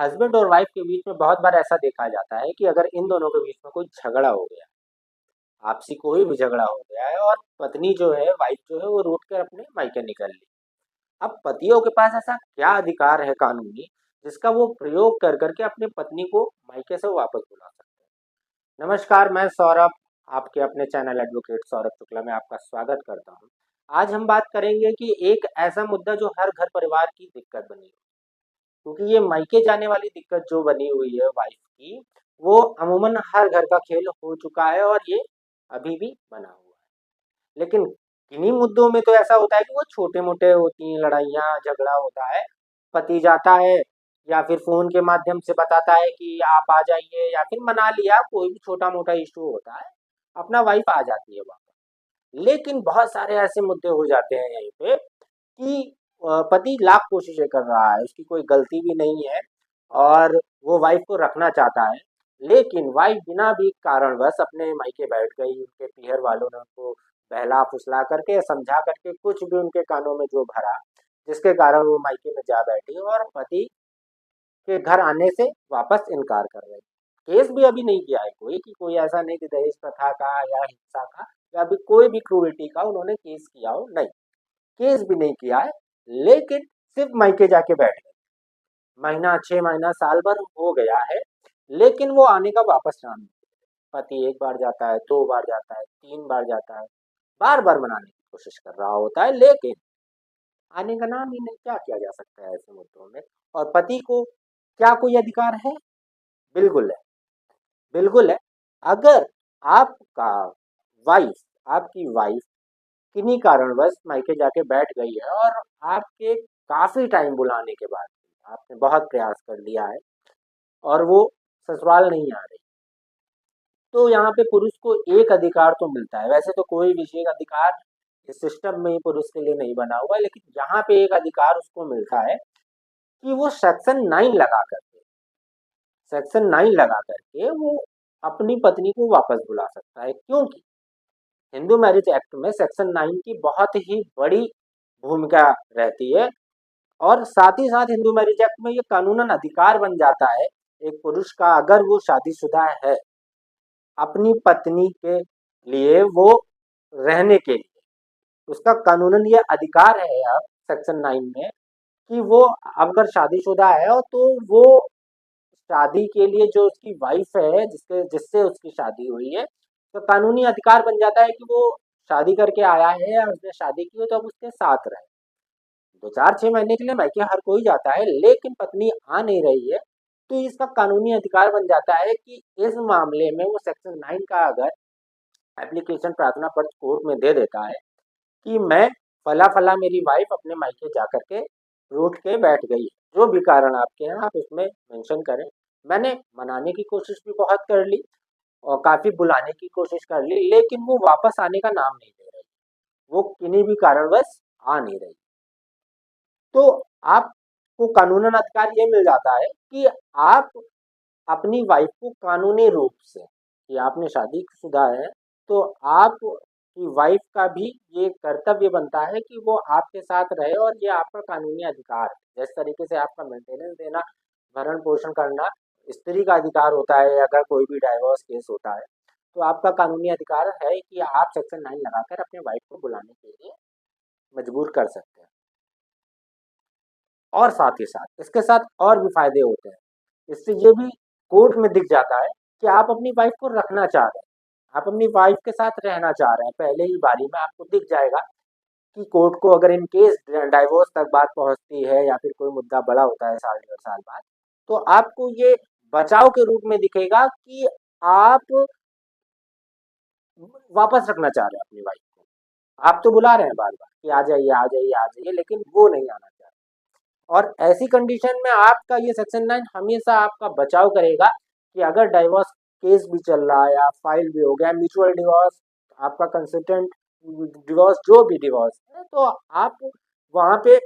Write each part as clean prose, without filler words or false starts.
Husband और wife के बीच में बहुत बार ऐसा देखा जाता है कि अगर इन दोनों के बीच में कोई झगड़ा हो गया, आपसी कोई भी झगड़ा हो गया है और पत्नी जो है, वाइफ जो है, वो रूठ कर अपने मायके निकल ली। अब पतियों के पास ऐसा क्या अधिकार है कानूनी, जिसका वो प्रयोग कर करके अपनी पत्नी को मायके से वापस बुला सकते हैं। नमस्कार, मैं सौरभ, आपके अपने चैनल एडवोकेट सौरभ शुक्ला में आपका स्वागत करता हूँ। आज हम बात करेंगे कि एक ऐसा मुद्दा जो हर घर परिवार की दिक्कत बनी है, क्योंकि ये मायके जाने वाली दिक्कत जो बनी हुई है वाइफ की, वो अमूमन हर घर का खेल हो चुका है और ये अभी भी बना हुआ है। लेकिन किन्हीं मुद्दों में तो ऐसा होता है कि वो छोटे-मोटे होती हैं लड़ाइयाँ, झगड़ा होता है, पति जाता है या फिर फ़ोन के माध्यम से बताता है कि आप आ जाइए, या फिर मना लिया, कोई भी छोटा-मोटा इश्यू होता है, अपना वाइफ आ जाती है वापस। लेकिन बहुत सारे ऐसे मुद्दे हो जाते हैं यहीं पे कि पति लाख कोशिशें कर रहा है, उसकी कोई गलती भी नहीं है और वो वाइफ को रखना चाहता है, लेकिन वाइफ बिना भी कारणवश अपने मायके बैठ गई, उनके पीहर वालों ने उनको बहला-फुसला करके, समझा करके, कुछ भी उनके कानों में जो भरा, जिसके कारण वो मायके में जा बैठी और पति के घर आने से वापस इनकार कर रही। केस भी अभी नहीं किया है कोई, कि कोई ऐसा नहीं कि दहेज प्रथा का या हिंसा का या फिर कोई भी क्रूरटी का उन्होंने केस किया हो, नहीं। केस भी नहीं किया है, लेकिन सिर्फ मायके जाके बैठ गए। महीना, 6 महीना, साल भर हो गया है, लेकिन वो आने का वापस नाम नहीं। पति 1 बार जाता है, 2 बार जाता है, 3 बार जाता है, बार-बार मनाने की कोशिश कर रहा होता है, लेकिन आने का नाम ही नहीं। क्या किया जा सकता है ऐसे मुद्दों में? और पति को क्या कोई अधिकार है? बिल्कुल है, बिल्कुल है। अगर आपका वाइफ आपकी वाइफ किन्हीं कारणवश मायके जाके बैठ गई है और आपके काफ़ी टाइम बुलाने के बाद, आपने बहुत प्रयास कर लिया है और वो ससुराल नहीं आ रही, तो यहाँ पे पुरुष को एक अधिकार तो मिलता है। वैसे तो कोई विशेष अधिकार इस सिस्टम में पुरुष के लिए नहीं बना हुआ है, लेकिन यहाँ पे एक अधिकार उसको मिलता है कि वो सेक्शन 9 लगा करके वो अपनी पत्नी को वापस बुला सकता है। क्योंकि हिंदू मैरिज एक्ट में सेक्शन 9 की बहुत ही बड़ी भूमिका रहती है और साथ ही साथ हिंदू मैरिज एक्ट में ये कानूनन अधिकार बन जाता है एक पुरुष का, अगर वो शादीशुदा है, अपनी पत्नी के लिए वो रहने के लिए उसका कानूनन ये अधिकार है अब सेक्शन 9 में कि वो अगर शादीशुदा है और तो वो शादी के लिए जो उसकी वाइफ है, जिसके जिससे उसकी शादी हुई है, तो कानूनी अधिकार बन जाता है कि वो शादी करके आया है या उसने शादी की है तो अब उसके साथ रहे। 2-4-6 महीने के लिए मायके हर कोई जाता है, लेकिन पत्नी आ नहीं रही है, तो इसका कानूनी अधिकार बन जाता है कि इस मामले में वो सेक्शन 9 का अगर एप्लीकेशन, प्रार्थना पत्र कोर्ट में दे देता है कि मैं फला-फला मेरी वाइफ अपने मायके जाकर के रूठ के बैठ गई है। जो भी कारण आपके हैं आप उसमें मेंशन करें। मैंने मनाने की कोशिश भी बहुत कर ली और काफ़ी बुलाने की कोशिश कर ली, लेकिन वो वापस आने का नाम नहीं ले रही। वो किन्हीं भी कारणवश आ नहीं रही। तो आपको कानूनन अधिकार ये मिल जाता है कि आप अपनी वाइफ को कानूनी रूप से, कि आपने शादीशुदा है, तो आपकी वाइफ का भी ये कर्तव्य बनता है कि वो आपके साथ रहे और ये आपका कानूनी अधिकार है। जिस तरीके से आपका मेंटेनेंस देना, भरण-पोषण करना स्त्री का अधिकार होता है, अगर कोई भी डाइवोर्स केस होता है, तो आपका कानूनी अधिकार है कि आप सेक्शन 9 लगाकर अपने वाइफ को बुलाने के लिए मजबूर कर सकते हैं। और साथ ही साथ इसके साथ और भी फ़ायदे होते हैं। इससे ये भी कोर्ट में दिख जाता है कि आप अपनी वाइफ को रखना चाह रहे हैं, आप अपनी वाइफ के साथ रहना चाह रहे हैं। पहले ही बारी में आपको दिख जाएगा कि कोर्ट को अगर इन केस डाइवोर्स तक बात पहुँचती है या फिर कोई मुद्दा बड़ा होता है साल डेढ़ साल बाद, तो आपको ये बचाव के रूप में दिखेगा कि आप वापस रखना चाह रहे हैं अपनी वाइफ को। आप तो बुला रहे हैं बार-बार कि आ जाइए, आ जाइए, आ जाइए, लेकिन वो नहीं आना चाह रहे। और ऐसी कंडीशन में आपका ये सेक्शन 9 हमेशा आपका बचाव करेगा कि अगर डाइवोर्स केस भी चल रहा है या फाइल भी हो गया, म्यूचुअल डिवोर्स, आपका कंसिस्टेंट डिवोर्स, जो भी डिवोर्स है, तो आप वहाँ पे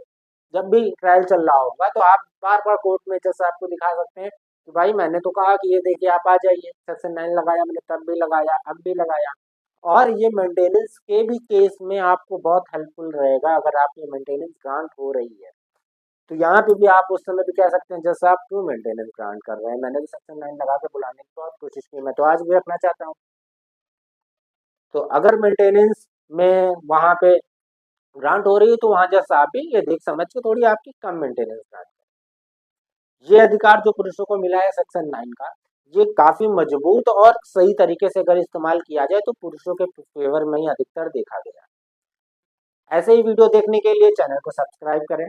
जब भी ट्रायल चल रहा होगा तो आप बार-बार कोर्ट में जैसे आपको दिखा सकते हैं कि भाई मैंने तो कहा कि ये देखिए आप आ जाइए, सेक्शन 9 लगाया मैंने, तब भी लगाया, अब भी लगाया। और ये मेंटेनेंस के भी केस में आपको बहुत हेल्पफुल रहेगा अगर आपकी मेंटेनेंस ग्रांट हो रही है। तो यहाँ पे भी आप उस समय भी कह सकते हैं जैसे आप क्यों मेंटेनेंस ग्रांट कर रहे हैं, मैंने भी सेक्शन 9 लगा के बुलाने की बहुत कोशिश की, मैं तो आज भी रखना चाहता हूँ। तो अगर मेंटेनेंस में वहाँ पे ग्रांट हो रही है तो वहाँ जज साहब भी ये देख समझ के थोड़ी आपकी कम मेंटेनेंस ग्रांट करें। ये अधिकार जो पुरुषों को मिला है सेक्शन 9 का, ये काफी मजबूत और सही तरीके से अगर इस्तेमाल किया जाए तो पुरुषों के फेवर में ही अधिकतर देखा गया है। ऐसे ही वीडियो देखने के लिए चैनल को सब्सक्राइब करें।